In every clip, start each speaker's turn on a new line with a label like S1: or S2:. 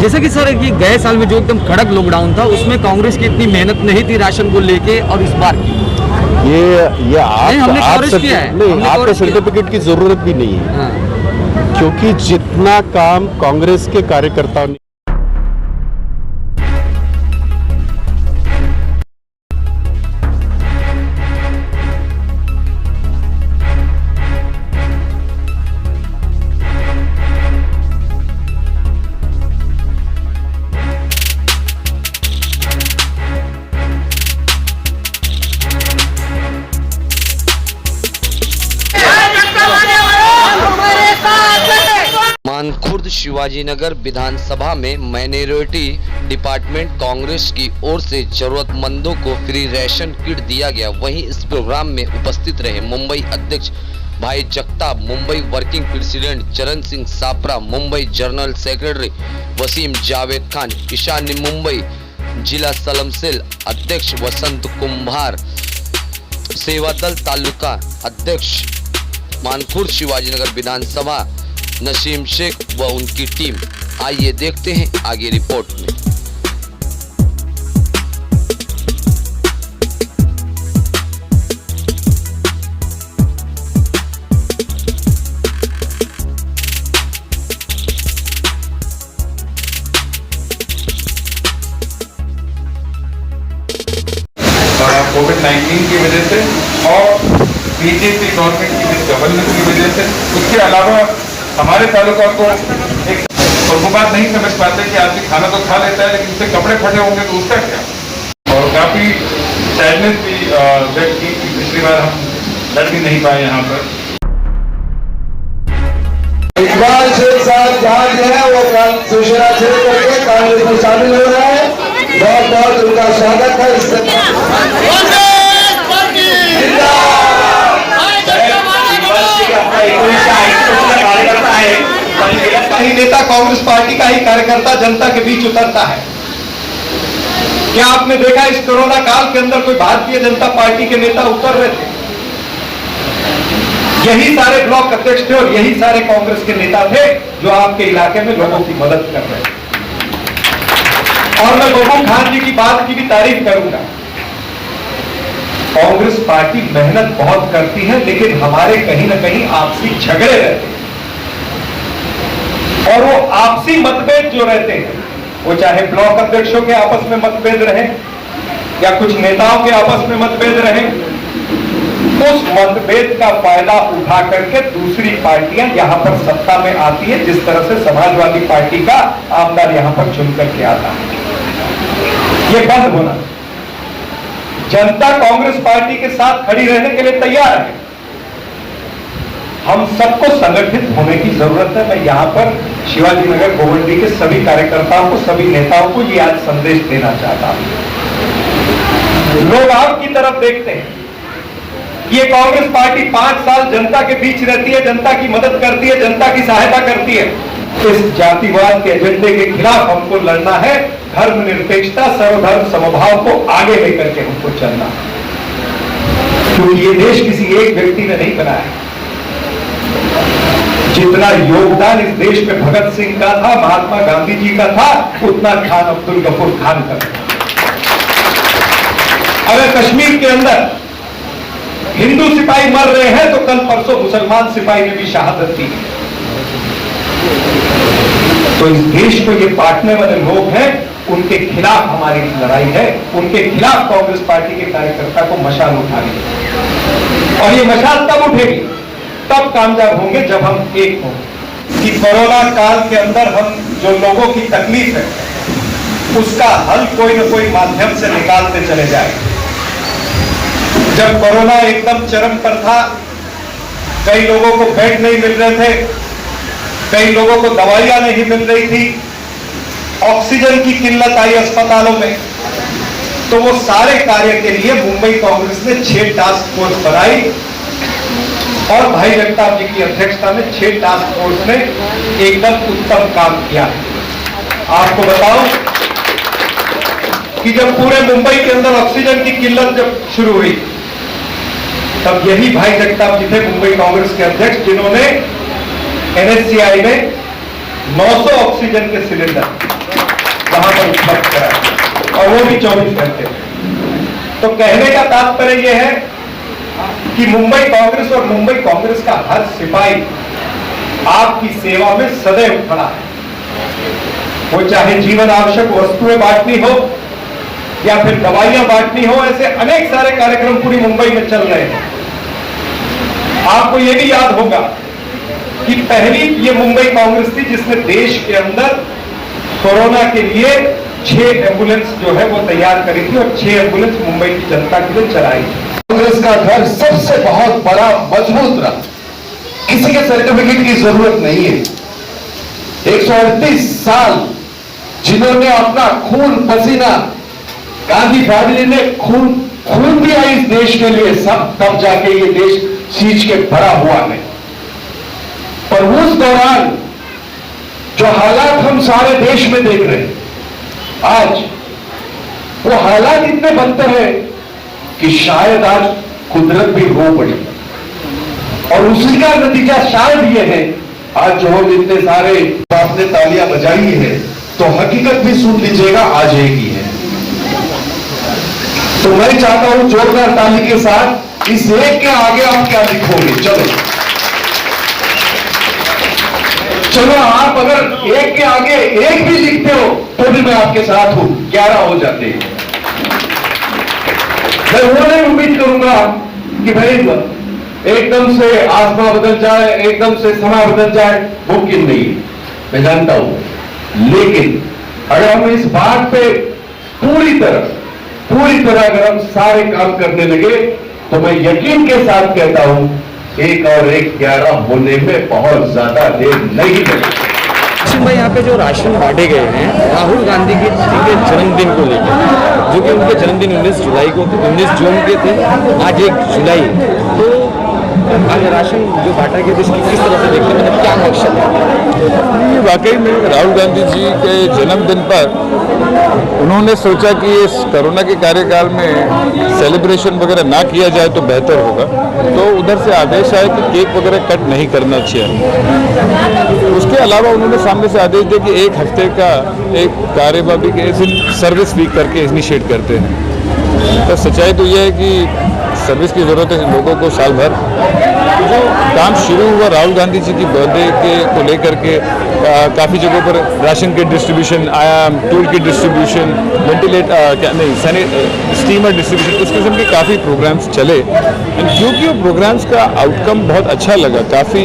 S1: जैसे कि सर कि गए साल में जो एकदम कड़क लॉकडाउन था उसमें कांग्रेस की इतनी मेहनत नहीं थी राशन को लेके, और इस बार की
S2: ये
S1: हमने कवरेज किया है,
S2: नहीं, आपको सर्टिफिकेट की जरूरत भी नहीं है।
S1: हाँ।
S2: क्योंकि जितना काम कांग्रेस के कार्यकर्ताओं ने
S3: मानखुर्द शिवाजीनगर विधानसभा में माइनॉरिटी डिपार्टमेंट कांग्रेस की ओर से जरूरतमंदों को फ्री राशन किट दिया गया। वहीं इस प्रोग्राम में उपस्थित रहे मुंबई अध्यक्ष भाई जगताप, मुंबई वर्किंग प्रेसिडेंट चरण सिंह सापरा, मुंबई जनरल सेक्रेटरी वसीम जावेद खान, ईशान्य मुंबई जिला सलम सेल अध्यक्ष वसंत कुंभार, सेवादल तालुका अध्यक्ष मानखुर्द शिवाजीनगर विधानसभा नसीम शेख व उनकी टीम। आइए देखते हैं आगे रिपोर्ट में।
S4: कोविड-19 की वजह से और बीजेपी गवर्नमेंट की गवर्नेंस की वजह से, उसके अलावा हमारे तालुका को एक और वो बात नहीं समझ पाते कि आदमी खाना तो खा लेता है लेकिन उससे कपड़े फटे होंगे तो उसका क्या। और काफी सैडनेस भी व्यक्त की कि पिछली बार हम लड़ भी नहीं पाए यहाँ पर।
S5: इकबाल शेख साहब जहाँ जो है वो सुशीला छोड़ करके कांग्रेस में शामिल हो रहा है। बहुत बहुत उनका स्वागत है। का ही नेता कांग्रेस पार्टी का ही कार्यकर्ता जनता के बीच उतरता है। क्या आपने देखा इस कोरोना काल के अंदर कोई भारतीय जनता पार्टी के नेता उतर रहे थे? यही सारे ब्लॉक अध्यक्ष थे और यही सारे कांग्रेस के नेता थे जो आपके इलाके में लोगों की मदद कर रहे थे। और मैं बबू खान जी की बात की भी तारीफ करूंगा। कांग्रेस पार्टी मेहनत बहुत करती है लेकिन हमारे कहीं ना कहीं आपसी झगड़े रहते हैं। और वो आपसी मतभेद जो रहते हैं, वो चाहे ब्लॉक अध्यक्षों के आपस में मतभेद रहे या कुछ नेताओं के आपस में मतभेद रहे, उस मतभेद का फायदा उठा करके दूसरी पार्टियां यहां पर सत्ता में आती है। जिस तरह से समाजवादी पार्टी का आमदार यहां पर चुन करके आता है, ये बंद होना। जनता कांग्रेस पार्टी के साथ खड़ी रहने के लिए तैयार है। हम सबको संगठित होने की जरूरत है। मैं यहां पर शिवाजी नगर गोवंडी के सभी कार्यकर्ताओं को, सभी नेताओं को ये आज संदेश देना चाहता हूं। लोग आपकी तरफ देखते हैं। ये कांग्रेस पार्टी 5 साल जनता के बीच रहती है, जनता की मदद करती है, जनता की सहायता करती है। इस जातिवाद के एजेंडे के खिलाफ हमको लड़ना है। धर्मनिरपेक्षता, सर्वधर्म समभाव को आगे लेकर के हमको चलना है। क्योंकि ये देश किसी एक व्यक्ति ने नहीं बनाया। जितना योगदान इस देश में भगत सिंह का था, महात्मा गांधी जी का था, उतना खान अब्दुल गफूर खान का था। अगर कश्मीर के अंदर हिंदू सिपाही मर रहे हैं तो कल परसों मुसलमान सिपाही ने भी शहादत दी। तो इस देश को ये बांटने वाले लोग हैं, उनके खिलाफ हमारी लड़ाई है। उनके खिलाफ कांग्रेस पार्टी के कार्यकर्ता को मशाल उठानी है। और ये मशाल तब उठेगी, तब कामयाब होंगे जब हम एक हों। कि कोरोना काल के अंदर हम जो लोगों की तकलीफ है उसका हल कोई न कोई माध्यम से निकालते चले जाए। जब कोरोना एकदम चरम पर था, कई लोगों को बेड नहीं मिल रहे थे, कई लोगों को दवाइयां नहीं मिल रही थी, ऑक्सीजन की किल्लत आई अस्पतालों में, तो वो सारे कार्य के लिए मुंबई कांग्रेस ने 6 टास्क फोर्स बनाई और भाई जगताप जी की अध्यक्षता में 6 टास्क फोर्स ने एकदम उत्तम काम किया। आपको बताऊं कि जब पूरे मुंबई के अंदर ऑक्सीजन की किल्लत जब शुरू हुई, तब यही भाई जगताप जी थे मुंबई कांग्रेस के अध्यक्ष, जिन्होंने NSCI में 900 ऑक्सीजन के सिलेंडर वहां पर उपलब्ध कराए, और वो भी 24 घंटे। तो कहने का तात्पर्य यह है कि मुंबई कांग्रेस और मुंबई कांग्रेस का हर सिपाही आपकी सेवा में सदैव खड़ा है। वो चाहे जीवन आवश्यक वस्तुएं बांटनी हो या फिर दवाइयां बांटनी हो, ऐसे अनेक सारे कार्यक्रम पूरी मुंबई में चल रहे हैं। आपको यह भी याद होगा कि पहली ये मुंबई कांग्रेस थी जिसने देश के अंदर कोरोना के लिए 6 एम्बुलेंस जो है वो तैयार करी थी, और 6 एम्बुलेंस मुंबई की जनता के लिए चलाई।
S6: कांग्रेस का घर सबसे बहुत बड़ा मजबूत रहा, किसी के सर्टिफिकेट की जरूरत नहीं है। 138 साल जिन्होंने अपना खून पसीना, गांधी फैमिली ने खून दिया इस देश के लिए, सब तब जाके ये देश सींच के बड़ा हुआ है। पर उस दौरान जो हालात हम सारे देश में देख रहे हैं, आज वो हालात इतने बनते हैं कि शायद आज कुदरत भी रो पड़ी, और उसी का नतीजा शायद ये है आज जो हम इतने सारे आपने तालियां बजाई है, तो हकीकत भी सुन लीजिएगा आज एक ही है। तो मैं चाहता हूं जोरदार ताली के साथ इस एक के आगे आप क्या लिखोगे? चलो आप अगर एक के आगे एक भी लिखते हो तो भी मैं आपके साथ हूं, 11 हो जाते हैं। मैं वो नहीं उम्मीद करूंगा कि भाई एकदम से आसमां बदल जाए, एकदम से समय बदल जाए, मुमकिन नहीं, मैं जानता हूं। लेकिन अगर हम इस बात पे पूरी तरह अगर हम सारे काम करने लगे, तो मैं यकीन के साथ कहता हूं 1 और 1 11 होने में बहुत ज्यादा देर नहीं लगेगी।
S1: भाई यहाँ पे जो राशन बांटे गए हैं राहुल गांधी जी के जन्मदिन को लेकर, जो कि उनके जन्मदिन 19 जुलाई को 19 जून के थे, आज 1 जुलाई, तो आज राशन जो बांटा गया इसकी किस तरह से देखते हैं, मतलब क्या मकसद है?
S2: ये वाकई में राहुल गांधी जी के जन्मदिन पर उन्होंने सोचा कि इस कोरोना के कार्यकाल में सेलिब्रेशन वगैरह ना किया जाए तो बेहतर होगा, तो उधर से आदेश आया कि केक वगैरह कट नहीं करना चाहिए। उसके अलावा उन्होंने सामने से आदेश दिया कि 1 हफ्ते का एक कार्यवाही के सर्विस वीक करके इनिशिएट करते हैं। तो सच्चाई तो यह है कि सर्विस की ज़रूरत है लोगों को साल भर। जो काम शुरू हुआ राहुल गांधी जी की बर्थडे के को लेकर के काफ़ी जगहों पर राशन के डिस्ट्रीब्यूशन आया, टूल की डिस्ट्रीब्यूशन, स्टीमर डिस्ट्रीब्यूशन, उस किस्म के काफ़ी प्रोग्राम्स चले। क्योंकि वो प्रोग्राम्स का आउटकम बहुत अच्छा लगा, काफ़ी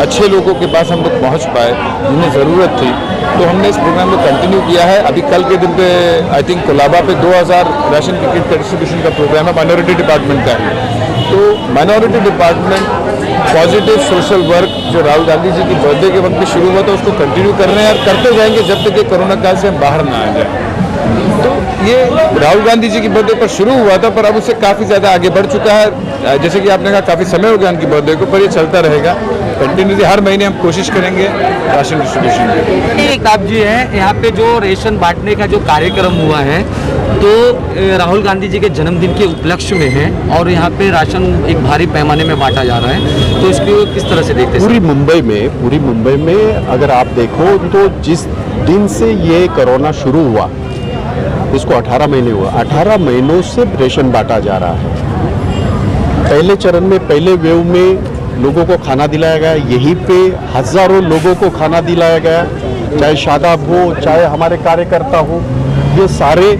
S2: अच्छे लोगों के पास हम लोग पहुँच पाए जिन्हें ज़रूरत थी, तो हमने इस प्रोग्राम को कंटिन्यू किया है। अभी कल के दिन पे आई थिंक कोलाबा पे 2000 राशन की किट का डिस्ट्रीब्यूशन का प्रोग्राम है, माइनॉरिटी डिपार्टमेंट का है। तो minority department positive social work जो राहुल गांधी जी की बर्थडे के वक्त भी शुरू हुआ था उसको कंटिन्यू कर रहे हैं और करते जाएंगे जब तक ये कोरोना काल से हम बाहर ना आ जाए। तो ये राहुल गांधी जी की बर्थडे पर शुरू हुआ था, पर अब उससे काफ़ी ज़्यादा आगे बढ़ चुका है। जैसे कि आपने कहा काफ़ी समय हो गया उनकी बर्थडे को, पर ये चलता रहेगा कंटिन्यूसली। हर महीने हम कोशिश करेंगे राशन डिस्ट्रीब्यूशन की।
S1: एक आप जी है यहाँ पे जो रेशन बांटने का जो कार्यक्रम हुआ है, तो राहुल गांधी जी के जन्मदिन के उपलक्ष्य में है और यहाँ पे राशन एक भारी पैमाने में बांटा जा रहा है, तो इसको किस तरह से देखते हैं?
S2: पूरी मुंबई में अगर आप देखो तो जिस दिन से ये कोरोना शुरू हुआ, इसको 18 महीने हुआ, 18 महीनों से रेशन बांटा जा रहा है। पहले चरण में, पहले वेव में लोगों को खाना दिलाया गया, यहीं पे हजारों लोगों को खाना दिलाया गया, चाहे शादाब हो, चाहे हमारे कार्यकर्ता हो, ये सारे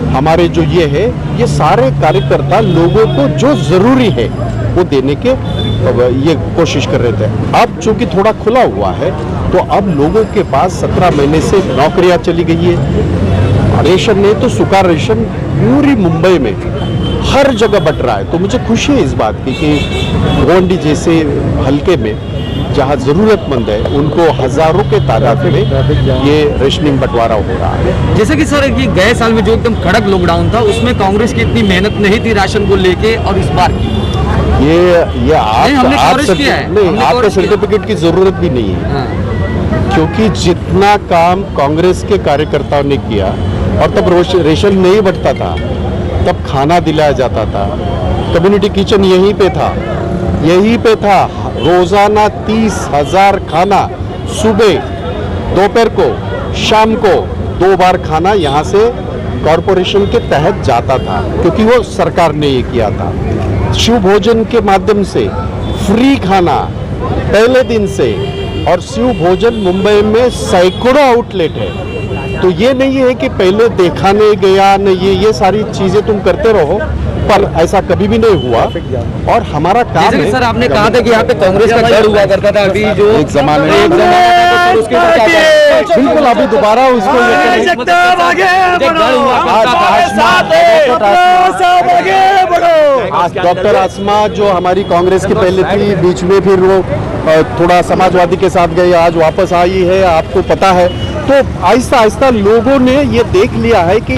S2: हमारे जो ये सारे कार्यकर्ता लोगों को जो जरूरी है वो देने के ये कोशिश कर रहे थे। अब चूंकि थोड़ा खुला हुआ है तो अब लोगों के पास 17 महीने से नौकरियां चली गई है। रेशन नहीं तो सूखा रेशन पूरी मुंबई में हर जगह बट रहा है। तो मुझे खुशी है इस बात की कि गोंडी जैसे हल्के में जहाँ ज़रूरतमंद है उनको हजारों के तादाद में ये रेशनिंग बंटवारा हो रहा है।
S1: जैसे कि सर कि गए साल में जो एकदम कड़क लॉकडाउन था उसमें कांग्रेस की इतनी मेहनत नहीं थी राशन को लेके, और इस बार की
S2: ये आपका सर्टिफिकेट की जरूरत भी नहीं है।
S1: हाँ।
S2: क्योंकि जितना काम कांग्रेस के कार्यकर्ताओं ने किया, और तब रेशन नहीं बंटता था, तब खाना दिलाया जाता था, कम्युनिटी किचन यहीं पे था, रोजाना 30,000 खाना सुबह, दोपहर को, शाम को 2 बार खाना यहाँ से कॉरपोरेशन के तहत जाता था, क्योंकि वो सरकार ने ये किया था। शिव भोजन के माध्यम से फ्री खाना पहले दिन से, और शिव भोजन मुंबई में सैकड़ों आउटलेट है। तो ये नहीं है कि पहले देखा नहीं गया, नहीं ये सारी चीजें तुम करते रहो, पर ऐसा कभी भी नहीं हुआ। और हमारा काम
S1: जैसे कि
S2: है,
S1: सर आपने कहा था कि यहाँ पे कांग्रेस का गढ़ हुआ करता था, अभी जो
S2: एक जमाने में
S1: उसके ऊपर क्या कहें?
S2: बिल्कुल अभी दोबारा उसको ये करें। आज डॉक्टर आसमा जो हमारी कांग्रेस की पहले थी, बीच में फिर वो थोड़ा समाजवादी के साथ गई, आज वापस आई है, आपको पता है। तो आहिस्ता आहिस्ता लोगों ने ये देख लिया है कि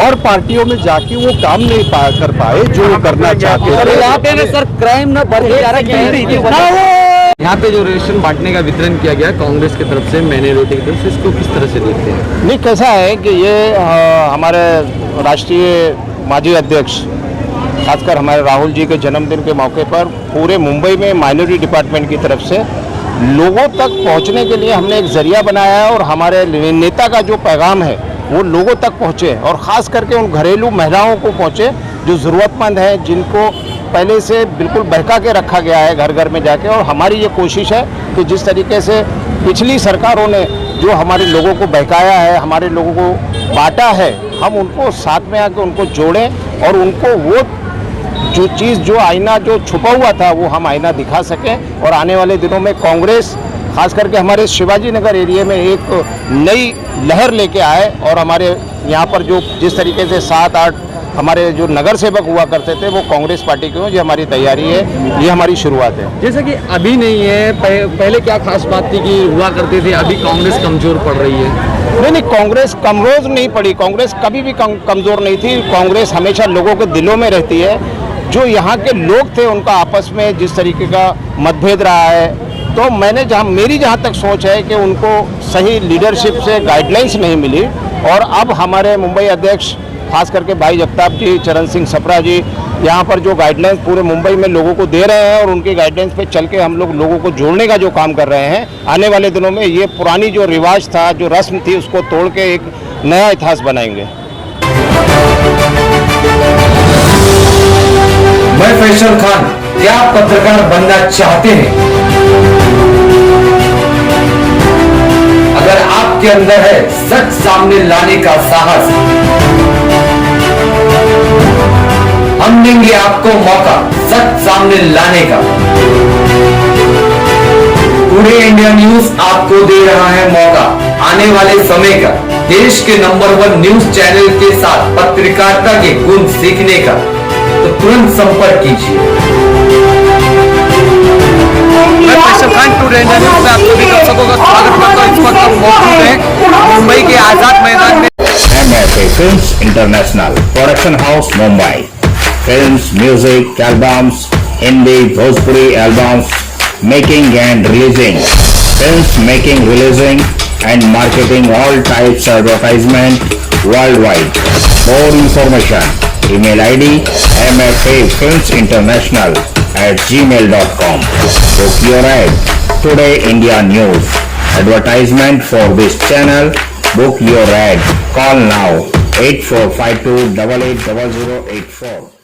S2: और पार्टियों में जाके वो काम नहीं कर पाए जो वो करना चाहते थे।
S1: यहाँ पे ना सर क्राइम ना बढ़ जा यहाँ पे जो रेशन बांटने का वितरण किया गया कांग्रेस की तरफ से, माइनॉरिटी की तरफ से, इसको किस तरह से देखते हैं?
S7: नहीं, कैसा है कि ये हमारे राष्ट्रीय माजी अध्यक्ष, खासकर हमारे राहुल जी के जन्मदिन के मौके पर पूरे मुंबई में माइनॉरिटी डिपार्टमेंट की तरफ से लोगों तक पहुंचने के लिए हमने एक जरिया बनाया है, और हमारे नेता का जो पैगाम है वो लोगों तक पहुंचे, और ख़ास करके उन घरेलू महिलाओं को पहुंचे जो ज़रूरतमंद है, जिनको पहले से बिल्कुल बहका के रखा गया है घर घर में जाके। और हमारी ये कोशिश है कि जिस तरीके से पिछली सरकारों ने जो हमारे लोगों को बहकाया है, हमारे लोगों को बांटा है, हम उनको साथ में आके उनको जोड़ें और उनको वो जो चीज़, जो आईना जो छुपा हुआ था, वो हम आईना दिखा सकें। और आने वाले दिनों में कांग्रेस खास करके हमारे शिवाजी नगर एरिया में एक नई लहर लेके आए, और हमारे यहाँ पर जो जिस तरीके से 7-8 हमारे जो नगर सेवक हुआ करते थे वो कांग्रेस पार्टी की हो, ये हमारी तैयारी है, ये हमारी शुरुआत है।
S1: जैसे कि अभी नहीं है, पहले क्या खास बात थी कि हुआ करते थे, अभी कांग्रेस कमजोर पड़ रही है?
S7: नहीं, कांग्रेस कमजोर नहीं पड़ी, कांग्रेस कभी भी कमजोर नहीं थी। कांग्रेस हमेशा लोगों के दिलों में रहती है। जो यहाँ के लोग थे उनका आपस में जिस तरीके का मतभेद रहा है, तो मेरी जहाँ तक सोच है कि उनको सही लीडरशिप से गाइडलाइंस नहीं मिली, और अब हमारे मुंबई अध्यक्ष खास करके भाई जगताप जी, चरण सिंह सप्रा जी यहाँ पर जो गाइडलाइंस पूरे मुंबई में लोगों को दे रहे हैं, और उनकी गाइडलाइंस पे चल के हम लोग लोगों को जोड़ने का जो काम कर रहे हैं, आने वाले दिनों में ये पुरानी जो रिवाज था, जो रस्म थी, उसको तोड़ के एक नया इतिहास बनाएंगे।
S8: मैं फैसल खान, क्या आप पत्रकार बनना चाहते हैं? अगर आपके अंदर है सच सामने लाने का साहस, हम देंगे आपको मौका सच सामने लाने का। टुडे इंडिया न्यूज आपको दे रहा है मौका आने वाले समय का देश के नंबर 1 न्यूज चैनल के साथ पत्रकारिता के गुण सीखने का। तो तुरंत संपर्क कीजिए।
S1: मैं Faisal Khan, today India news में आप सभी दर्शकों का स्वागत करता हूं। इस वक्त हम मौजूद हैं मुंबई के आजाद मैदान में।
S9: MFA Films International Production House Mumbai. Films, music, albums, Hindi, Bhojpuri albums, making and releasing, films making, releasing and marketing all types advertisement worldwide. More information, email ID mfafilmsinternational@gmail.com. Book your ad. Today India News. Advertisement for this channel. Book your ad. Call now 8452880084.